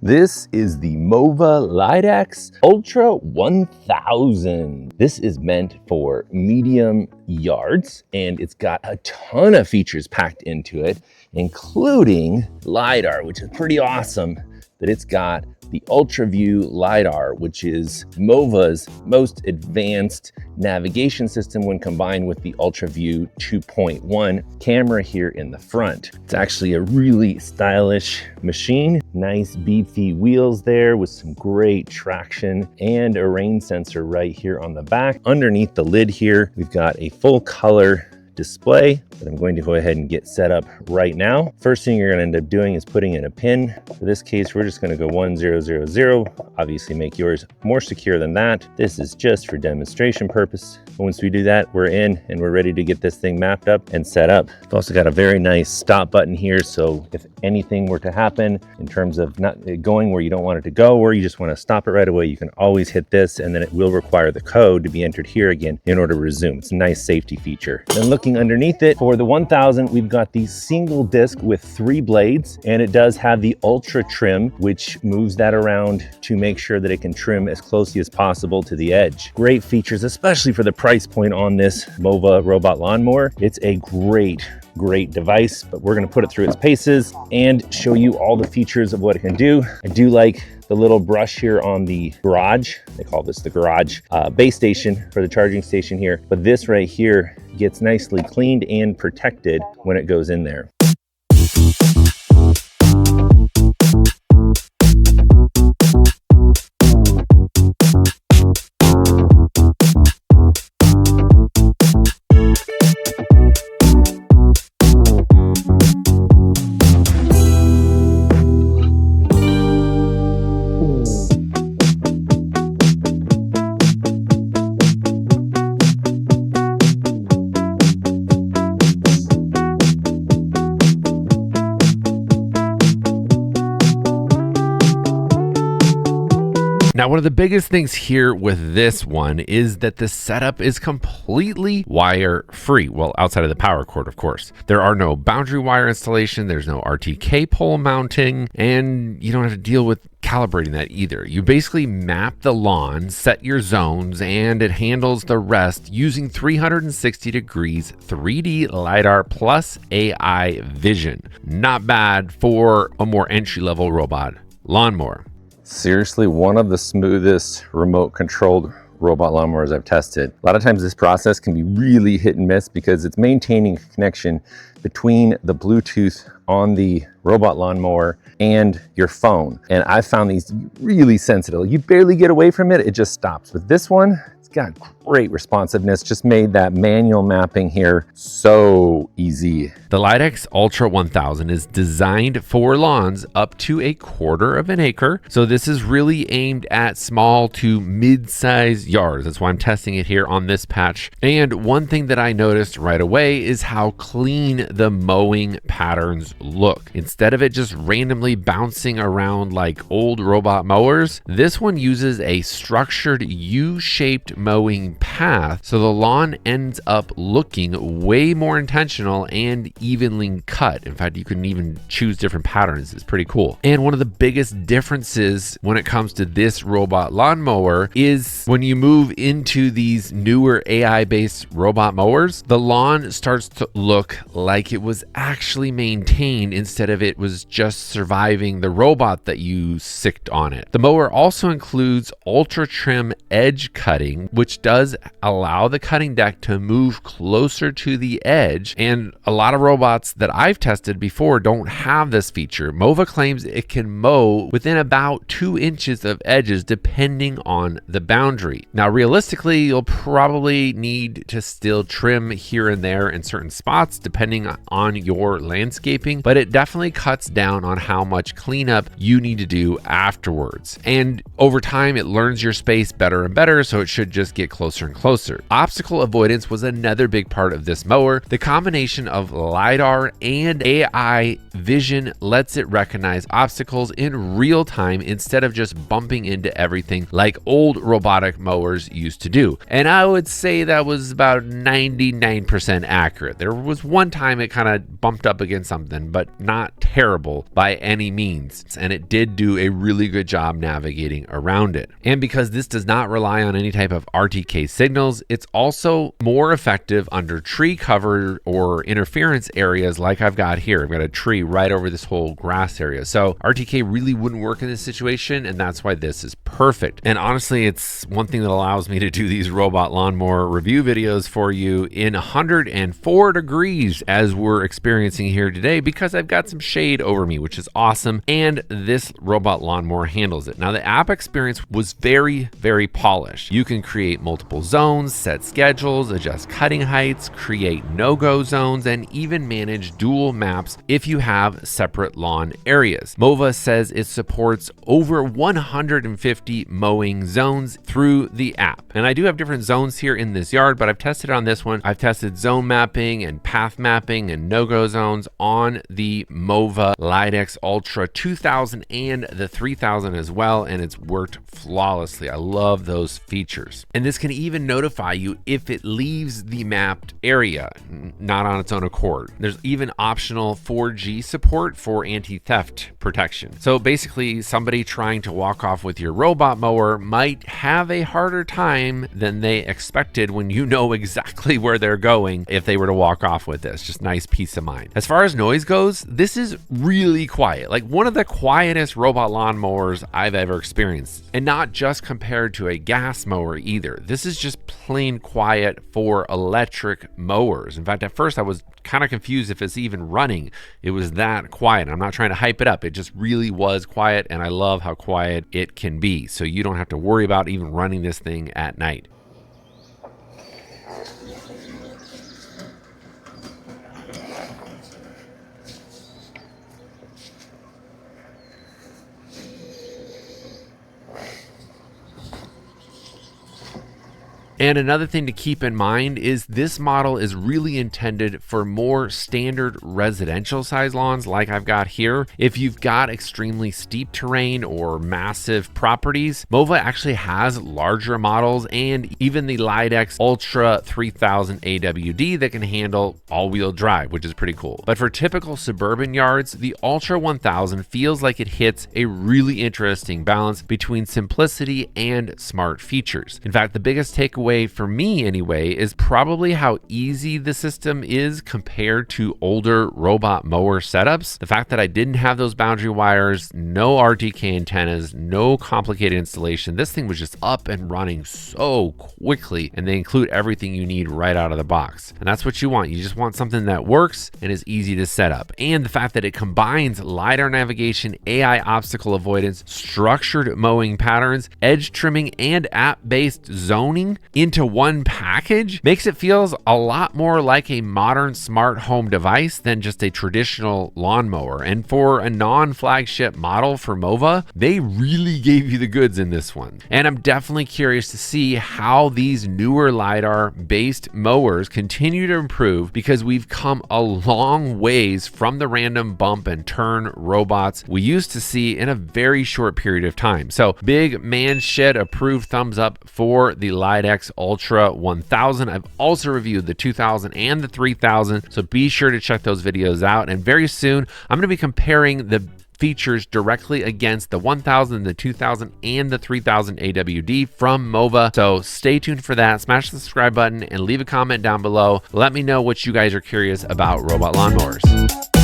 This is the MOVA LiDAX Ultra 1000. This is meant for medium yards, and it's got a ton of features packed into it, including LiDAR, which is pretty awesome that it's got the UltraView LiDAR, which is MOVA's most advanced navigation system when combined with the UltraView 2.1 camera here in the front. It's actually a really stylish machine. Nice beefy wheels there with some great traction and a rain sensor right here on the back. Underneath the lid here, we've got a full color display that I'm going to go ahead and get set up right now. First thing you're going to end up doing is putting in a pin. For this case, we're just going to go 1000. Obviously make yours more secure than that. This is just for demonstration purpose. Once we do that, we're in and we're ready to get this thing mapped up and set up. We've also got a very nice stop button here. So if anything were to happen in terms of not going where you don't want it to go, or you just want to stop it right away, you can always hit this, and then it will require the code to be entered here again in order to resume. It's a nice safety feature. Then looking underneath it, for the 1000, we've got the single disc with 3 blades, and it does have the UltraTrim, which moves that around to make sure that it can trim as closely as possible to the edge. Great features, especially for the price point on this MOVA robot lawnmower. It's a great device, but we're going to put it through its paces and show you all the features of what it can do. I do like the little brush here on the garage. They call this the garage base station for the charging station here, but this right here gets nicely cleaned and protected when it goes in there. Now, one of the biggest things here with this one is that the setup is completely wire-free. Well, outside of the power cord, of course. There are no boundary wire installation, there's no RTK pole mounting, and you don't have to deal with calibrating that either. You basically map the lawn, set your zones, and it handles the rest using 360 degrees 3D LiDAR plus AI vision. Not bad for a more entry-level robot lawnmower. Seriously, one of the smoothest remote controlled robot lawnmowers I've tested. A lot of times this process can be really hit and miss because it's maintaining a connection between the Bluetooth on the robot lawnmower and your phone. And I found these really sensitive. You barely get away from it, it just stops. With this one, it's got great responsiveness, just made that manual mapping here so easy. The LiDAX Ultra 1000 is designed for lawns up to 1/4 acre. So this is really aimed at small to mid-size yards. That's why I'm testing it here on this patch. And one thing that I noticed right away is how clean the mowing patterns look. Instead of it just randomly bouncing around like old robot mowers, this one uses a structured U-shaped mowing path, so the lawn ends up looking way more intentional and evenly cut. In fact, you can even choose different patterns. It's pretty cool. And one of the biggest differences when it comes to this robot lawnmower is when you move into these newer AI-based robot mowers, the lawn starts to look like it was actually maintained instead of it was just surviving the robot that you sicked on it. The mower also includes UltraTrim edge cutting, which does allow the cutting deck to move closer to the edge, and a lot of robots that I've tested before don't have this feature. MOVA claims it can mow within about 2 inches of edges depending on the boundary. Now realistically, you'll probably need to still trim here and there in certain spots depending on your landscaping, but it definitely cuts down on how much cleanup you need to do afterwards. And over time it learns your space better and better, so it should just just get closer and closer. Obstacle avoidance was another big part of this mower. The combination of LiDAR and AI vision lets it recognize obstacles in real time instead of just bumping into everything like old robotic mowers used to do. And I would say that was about 99% accurate. There was one time it kind of bumped up against something, but not terrible by any means. And it did do a really good job navigating around it. And because this does not rely on any type of RTK signals, it's also more effective under tree cover or interference areas like I've got here. I've got a tree right over this whole grass area. So RTK really wouldn't work in this situation, and that's why this is perfect. And honestly, it's one thing that allows me to do these robot lawnmower review videos for you in 104 degrees as we're experiencing here today, because I've got some shade over me, which is awesome. And this robot lawnmower handles it. Now, the app experience was very, very polished. You can create multiple zones, set schedules, adjust cutting heights, create no-go zones, and even manage dual maps if you have separate lawn areas. MOVA says it supports over 150 mowing zones through the app. And I do have different zones here in this yard, but I've tested on this one. I've tested zone mapping and path mapping and no-go zones on the MOVA LiDAX Ultra 2000 and the 3000 as well, and it's worked flawlessly. I love those features. And this can even notify you if it leaves the mapped area, not on its own accord. There's even optional 4G support for anti-theft protection. So basically, somebody trying to walk off with your robot mower might have a harder time than they expected when you know exactly where they're going if they were to walk off with this. Just nice peace of mind. As far as noise goes, this is really quiet. Like one of the quietest robot lawnmowers I've ever experienced. And not just compared to a gas mower either. This is just plain quiet for electric mowers. In fact, at first I was kind of confused if it's even running. It was that quiet. I'm not trying to hype it up. It just really was quiet, and I love how quiet it can be. So you don't have to worry about even running this thing at night. And another thing to keep in mind is this model is really intended for more standard residential size lawns like I've got here. If you've got extremely steep terrain or massive properties, MOVA actually has larger models and even the LiDAX Ultra 3000 AWD that can handle all-wheel drive, which is pretty cool. But for typical suburban yards, the Ultra 1000 feels like it hits a really interesting balance between simplicity and smart features. In fact, the biggest takeaway for me anyway is probably how easy the system is compared to older robot mower setups. The fact that I didn't have those boundary wires, no RTK antennas, no complicated installation. This thing was just up and running so quickly, and they include everything you need right out of the box. And that's what you want. You just want something that works and is easy to set up. And the fact that it combines LiDAR navigation, AI obstacle avoidance, structured mowing patterns, edge trimming, and app-based zoning into one package makes it feels a lot more like a modern smart home device than just a traditional lawnmower. And for a non-flagship model for MOVA, they really gave you the goods in this one. And I'm definitely curious to see how these newer LiDAR-based mowers continue to improve, because we've come a long ways from the random bump and turn robots we used to see in a very short period of time. So big man shed approved thumbs up for the LiDAX Ultra 1000. I've also reviewed the 2000 and the 3000, so be sure to check those videos out. And very soon, I'm going to be comparing the features directly against the 1000, the 2000, and the 3000 AWD from MOVA. So stay tuned for that. Smash the subscribe button and leave a comment down below. Let me know what you guys are curious about robot lawnmowers.